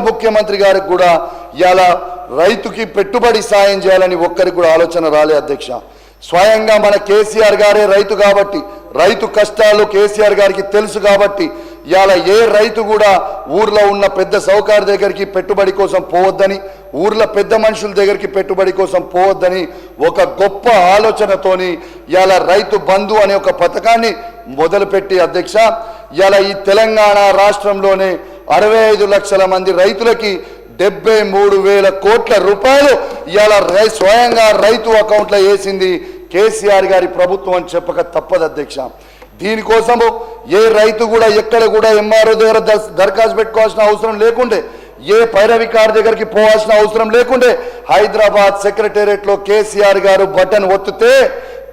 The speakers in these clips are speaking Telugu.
ముఖ్యమంత్రి గారికి కూడా ఇలా రైతుకి పెట్టుబడి సాయం చేయాలని ఒక్కరికి కూడా ఆలోచన రాలే అధ్యక్ష. స్వయంగా మన కేసీఆర్ గారే రైతు కాబట్టి రైతు కష్టాలు కేసీఆర్ గారికి తెలుసు కాబట్టి ఇవాళ ఏ రైతు కూడా ఊర్లో ఉన్న పెద్ద సౌకర్య దగ్గరికి పెట్టుబడి కోసం పోవద్దని, ఊర్లో పెద్ద మనుషుల దగ్గరికి పెట్టుబడి కోసం పోవద్దని ఒక గొప్ప ఆలోచనతోని ఇవాళ రైతు బంధు అనే ఒక పథకాన్ని మొదలుపెట్టి అధ్యక్ష ఇవాళ ఈ తెలంగాణ రాష్ట్రంలోనే 65 లక్షల మంది రైతులకి 73,000 కోట్ల రూపాయలు ఇవాళ స్వయంగా రైతు అకౌంట్లో వేసింది కేసీఆర్ గారి ప్రభుత్వం అని చెప్పక తప్పదు అధ్యక్ష. దీనికోసము ఏ రైతు కూడా ఎక్కడ కూడా ఎంఆర్ఓ దగ్గర దరఖాస్తు పెట్టుకోవాల్సిన అవసరం లేకుండే, ఏ పైరవికార్ దగ్గరికి పోవాల్సిన అవసరం లేకుండే హైదరాబాద్ సెక్రటేరియట్లో కేసీఆర్ గారు బటన్ ఒత్తితే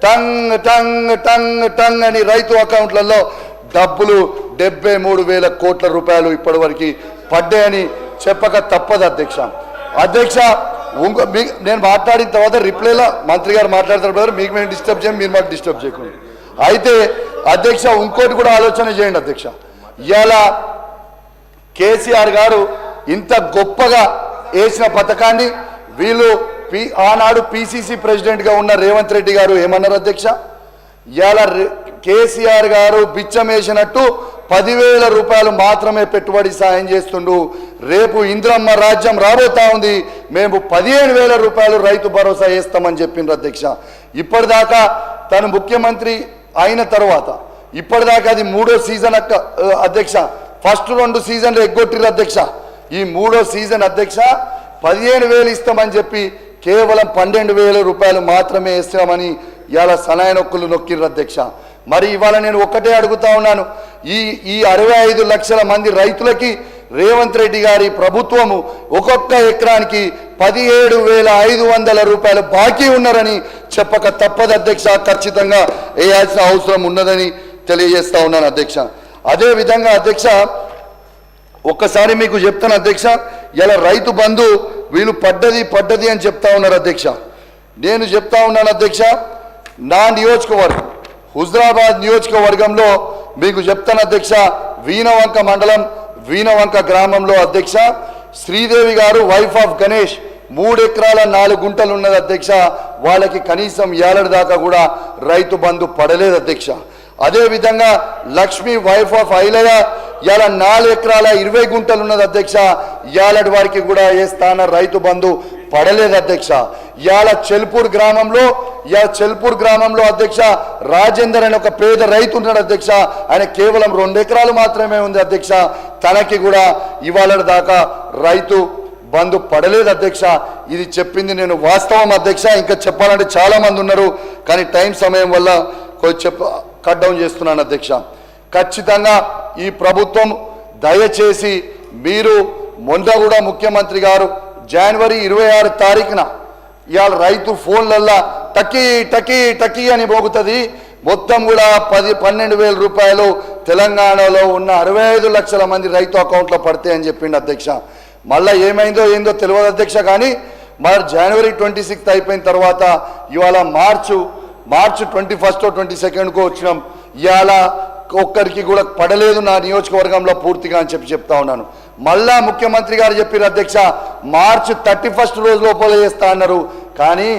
టంగ్ టంగ్ టంగ్ టంగ్ అని రైతు అకౌంట్లలో డబ్బులు 73,000 కోట్ల రూపాయలు ఇప్పటివరకు పడ్డాయని చెప్పక తప్పదు అధ్యక్ష. అధ్యక్ష నేను మాట్లాడిన తర్వాత రిప్లైలో మంత్రి గారు మాట్లాడతారు బ్రదర్, మీకు మేము డిస్టర్బ్ చేయండి, మీరు మాకు డిస్టర్బ్ చేయకుండా. అయితే అధ్యక్ష ఇంకోటి కూడా ఆలోచన చేయండి అధ్యక్ష. ఇవాళ కేసీఆర్ గారు ఇంత గొప్పగా వేసిన పథకాన్ని వీళ్ళు ఆనాడు పిసిసి ప్రెసిడెంట్గా ఉన్న రేవంత్ రెడ్డి గారు ఏమన్నారు అధ్యక్ష, ఇవాళ కేసీఆర్ గారు బిచ్చం వేసినట్టు 10,000 రూపాయలు మాత్రమే పెట్టుబడి సాయం చేస్తుండు, రేపు ఇంద్రమ్మ రాజ్యం రాబోతా ఉంది, మేము 15,000 రూపాయలు రైతు భరోసా వేస్తామని చెప్పిండ్రు అధ్యక్ష. ఇప్పటిదాకా తను ముఖ్యమంత్రి అయిన తర్వాత ఇప్పటిదాకా అది 3వ సీజన్ అధ్యక్ష. ఫస్ట్ 2 సీజన్లు ఎగ్గొట్టిరు అధ్యక్ష. ఈ 3వ సీజన్ అధ్యక్ష 15,000 ఇస్తామని చెప్పి కేవలం 12,000 రూపాయలు మాత్రమే ఇస్తామని ఇవాళ సనాయ నొక్కులు నొక్కిర్రు అధ్యక్ష. మరి ఇవాళ నేను ఒక్కటే అడుగుతా ఉన్నాను, ఈ 65 లక్షల మంది రైతులకి రేవంత్ రెడ్డి గారి ప్రభుత్వము ఒక్కొక్క ఎకరానికి 17,500 రూపాయలు బాకీ ఉన్నారని చెప్పక తప్పదు అధ్యక్ష. ఖచ్చితంగా వేయాల్సిన అవసరం ఉన్నదని తెలియజేస్తా ఉన్నాను అధ్యక్ష. అదే విధంగా అధ్యక్ష ఒక్కసారి మీకు చెప్తాను అధ్యక్ష, ఇలా రైతు బంధు వీళ్ళు పడ్డది అని చెప్తా ఉన్నారు అధ్యక్ష. నేను చెప్తా ఉన్నాను అధ్యక్ష, నా నియోజకవర్గం హుజరాబాద్ నియోజకవర్గంలో మీకు చెప్తాను అధ్యక్ష, వీణవంక మండలం వీణవంక గ్రామంలో అధ్యక్ష శ్రీదేవి గారు వైఫ్ ఆఫ్ గణేష్ 3 ఎకరాల 4 గుంటలు ఉన్నది అధ్యక్ష. వాళ్ళకి కనీసం ఏడాది దాకా కూడా రైతు బంధు పడలేదు అధ్యక్ష. అదేవిధంగా లక్ష్మి వైఫ్ ఆఫ్ ఐలయ్య ఇలా 4 ఎకరాల 20 గుంటలు ఉన్నది అధ్యక్ష. ఏడాది వారికి కూడా ఏ స్థాన రైతు బంధు పడలేదు అధ్యక్ష. ఇవాళ చెల్పూర్ గ్రామంలో అధ్యక్ష రాజేందర్ అనే ఒక పేద రైతు ఉన్నాడు అధ్యక్ష. ఆయన కేవలం 2 ఎకరాలు మాత్రమే ఉంది అధ్యక్ష. తనకి కూడా ఇవాళ దాకా రైతు బంధు పడలేదు అధ్యక్ష. ఇది చెప్పింది నేను వాస్తవం అధ్యక్ష. ఇంకా చెప్పాలంటే చాలా మంది ఉన్నారు, కానీ టైం సమయం వల్ల కట్ డౌన్ చేస్తున్నాను అధ్యక్ష. ఖచ్చితంగా ఈ ప్రభుత్వం దయచేసి మీరు మొన్న కూడా ముఖ్యమంత్రి గారు జనవరి 26 తారీఖున ఇవాళ రైతు ఫోన్లల్లా టకీ టకీ టకీ అని మోగుతుంది, మొత్తం కూడా 12,000 రూపాయలు తెలంగాణలో ఉన్న 65 లక్షల మంది రైతు అకౌంట్లో పడతాయని చెప్పిండు అధ్యక్ష. మళ్ళీ ఏమైందో ఏందో తెలియదు అధ్యక్ష. కానీ మరి జనవరి 26 అయిపోయిన తర్వాత ఇవాళ మార్చు 21 22 వచ్చినాం. ఇవాళ ఒక్కరికి కూడా పడలేదు నా నియోజకవర్గంలో పూర్తిగా అని చెప్తా ఉన్నాను. మళ్ళా ముఖ్యమంత్రి గారు చెప్పారు అధ్యక్ష, మార్చి 31 రోజు లోపల చేస్తా అన్నారు. కానీ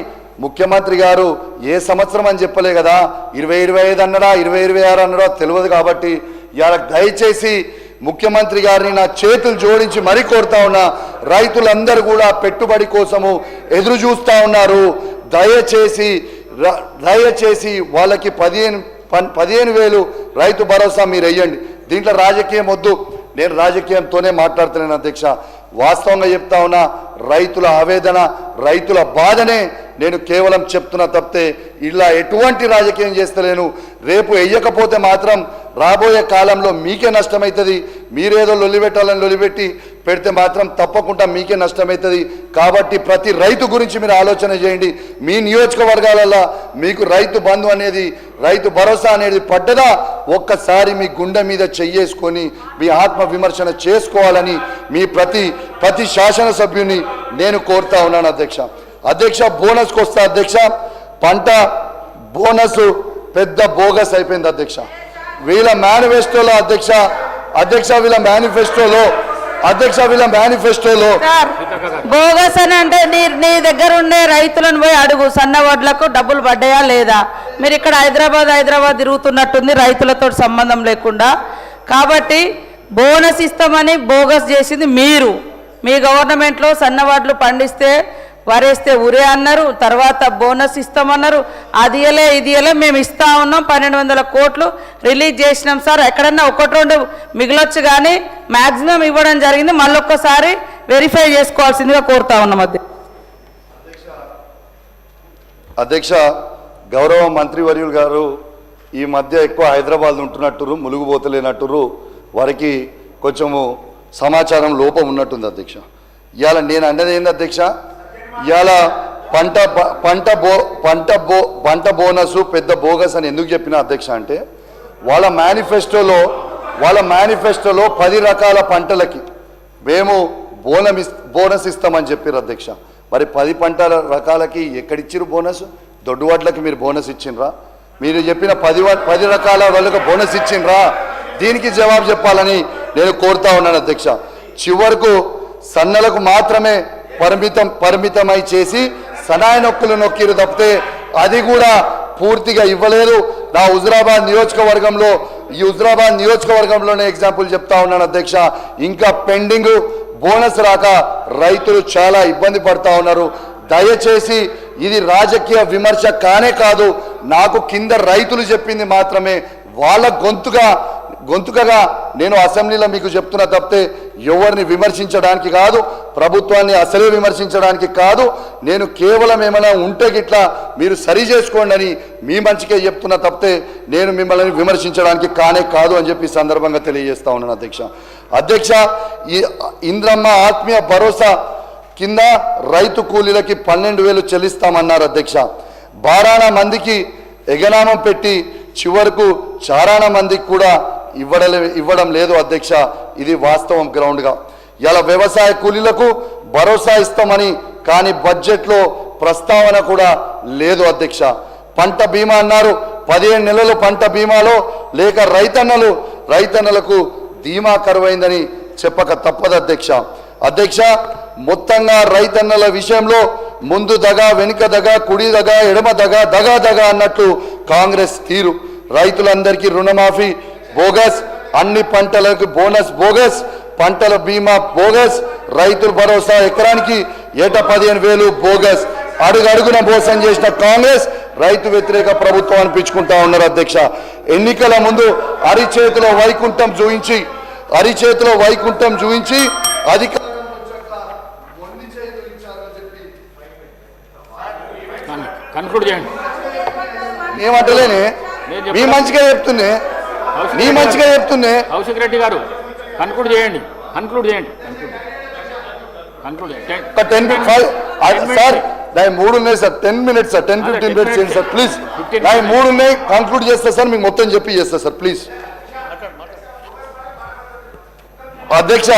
ముఖ్యమంత్రి గారు ఏ సంవత్సరం అని చెప్పలే కదా, 2025 అన్నాడా 2026 అన్నాడో తెలియదు. కాబట్టి ఇవాళ దయచేసి ముఖ్యమంత్రి గారిని నా చేతులు జోడించి మరీ కోరుతా ఉన్నా, రైతులందరూ కూడా పెట్టుబడి కోసము ఎదురు చూస్తూ ఉన్నారు. దయచేసి వాళ్ళకి 15,000 రైతు భరోసా మీరు వెయ్యండి. దీంట్లో రాజకీయం వద్దు, నేను రాజకీయంతోనే మాట్లాడుతున్నాను అధ్యక్ష. వాస్తవంగా చెప్తా ఉన్నా, రైతుల ఆవేదన రైతుల బాధనే నేను కేవలం చెప్తున్నా తప్పితే ఇలా ఎటువంటి రాజకీయం చేస్తలేను. రేపు వెయ్యకపోతే మాత్రం రాబోయే కాలంలో మీకే నష్టమవుతుంది. మీరేదో లొలిపెట్టాలని లొలిపెట్టి పెడితే మాత్రం తప్పకుండా మీకే నష్టమవుతుంది. కాబట్టి ప్రతి రైతు గురించి మీరు ఆలోచన చేయండి. మీ నియోజకవర్గాలలో మీకు రైతు బంధు అనేది రైతు భరోసా అనేది పడ్డదా, ఒక్కసారి మీ గుండె మీద చెయ్యేసుకొని మీ ఆత్మ విమర్శన చేసుకోవాలని మీ ప్రతి శాసనసభ్యుని నేను కోరుతా ఉన్నాను అధ్యక్ష. బోనస్కి వస్తా అధ్యక్ష. పంట బోనస్ పెద్ద బోగస్ అయిపోయింది అధ్యక్ష. వీళ్ళ మేనిఫెస్టోలో అధ్యక్ష వీళ్ళ మేనిఫెస్టోలో బోగస్ అని అంటే నీ దగ్గర ఉండే రైతులను పోయి అడుగు, సన్న వడ్లకు డబ్బులు పడ్డాయా లేదా. మీరు ఇక్కడ హైదరాబాద్ తిరుగుతున్నట్టుంది రైతులతో సంబంధం లేకుండా. కాబట్టి బోనస్ ఇస్తామని బోగస్ చేసింది మీరు. మీ గవర్నమెంట్లో సన్న వడ్లు పండిస్తే వరేస్తే ఉరే అన్నారు, తర్వాత బోనస్ ఇస్తామన్నారు. అది ఇది మేము ఇస్తా ఉన్నాం, 1200 కోట్లు రిలీజ్ చేసినాం సార్. ఎక్కడన్నా 1-2 మిగిలొచ్చు కానీ మ్యాక్సిమం ఇవ్వడం జరిగింది. మళ్ళొక్కసారి వెరిఫై చేసుకోవాల్సిందిగా కోరుతా ఉన్నాం. అధ్యక్ష గౌరవ మంత్రివర్యులు గారు ఈ మధ్య ఎక్కువ హైదరాబాద్ ఉంటున్నట్టురు, ములుగుపోతలేనట్టురు, వారికి కొంచెము సమాచారం లోపం ఉన్నట్టుంది అధ్యక్ష. ఇవాళ నేను అన్నది ఏంది అధ్యక్ష, ఇవాళ పంట బోనస్ పెద్ద బోగస్ అని ఎందుకు చెప్పిన అధ్యక్ష అంటే వాళ్ళ మేనిఫెస్టోలో 10 రకాల పంటలకి మేము బోనస్ ఇస్తామని చెప్పారు అధ్యక్ష. మరి 10 పంటల రకాలకి ఎక్కడిచ్చిరు బోనస్? దొడ్డువాట్లకి మీరు బోనస్ ఇచ్చిండ్రా? మీరు చెప్పిన 10 రకాల వాళ్ళకి బోనస్ ఇచ్చిండ్రా? దీనికి జవాబు చెప్పాలని నేను కోరుతా ఉన్నాను అధ్యక్ష. చివరకు సన్నలకు మాత్రమే పరిమితమై చేసి సనాయ నొక్కులు నొక్కిరు తప్పితే అది కూడా పూర్తిగా ఇవ్వలేదు. నా హుజురాబాద్ నియోజకవర్గంలోనే ఎగ్జాంపుల్ చెప్తా ఉన్నాను అధ్యక్ష. ఇంకా పెండింగ్ బోనస్ రాక రైతులు చాలా ఇబ్బంది పడతా ఉన్నారు. దయచేసి ఇది రాజకీయ విమర్శ కానే కాదు, నాకు కింద రైతులు చెప్పింది మాత్రమే. వాళ్ళ గొంతుకగా నేను అసెంబ్లీలో మీకు చెప్తున్నా తప్పితే ఎవరిని విమర్శించడానికి కాదు, ప్రభుత్వాన్ని అసలే విమర్శించడానికి కాదు. నేను కేవలం ఏమైనా ఉంటే గిట్లా మీరు సరి చేసుకోండి అని మీ మంచికే చెప్తున్నా తప్పితే నేను మిమ్మల్ని విమర్శించడానికి కానే కాదు అని చెప్పి సందర్భంగా తెలియజేస్తా ఉన్నాను అధ్యక్ష. ఈ ఇంద్రమ్మ ఆత్మీయ భరోసా కింద రైతు కూలీలకి 12,000 చెల్లిస్తామన్నారు అధ్యక్ష. బారాన మందికి ఎగనామం పెట్టి చివరకు చారాన మందికి కూడా ఇవ్వడం లేదు అధ్యక్ష. ఇది వాస్తవం గ్రౌండ్గా. ఇలా వ్యవసాయ కూలీలకు భరోసా ఇస్తామని కానీ బడ్జెట్లో ప్రస్తావన కూడా లేదు అధ్యక్ష. పంట బీమా అన్నారు, 15 నెలలు పంట బీమాలో లేక రైతన్నలకు ధీమా కరువైందని చెప్పక తప్పదు అధ్యక్ష. మొత్తంగా రైతన్నల విషయంలో ముందు దగా వెనుక దగా కుడి దగా ఎడమ దగా అన్నట్లు కాంగ్రెస్ తీరు. రైతులందరికీ రుణమాఫీ బోగస్, అన్ని పంటలకు బోనస్ బోగస్, పంటల బీమా బోగస్, రైతుల భరోసా ఎకరానికి ఏటా 15,000 బోగస్. అడుగడుగున మోసం చేసిన కాంగ్రెస్ రైతు వ్యతిరేక ప్రభుత్వం అనిపించుకుంటా ఉన్నారు అధ్యక్ష. ఎన్నికల ముందు అరిచేతిలో వైకుంఠం చూయించి ఏమంటలేనే మీ మంచిగా చెప్తున్నా కౌశిక్ రెడ్డి గారు కన్క్లూడ్ చేయండి. సార్ దాని 3 ఉన్నాయి సార్, 10 minutes సార్, 10-15 minutes చేయండి సార్ ప్లీజ్. దాని 3 ఉన్నాయి, కంక్లూడ్ చేస్తా సార్, మీకు మొత్తం చెప్పి చేస్తా సార్ ప్లీజ్. అధ్యక్ష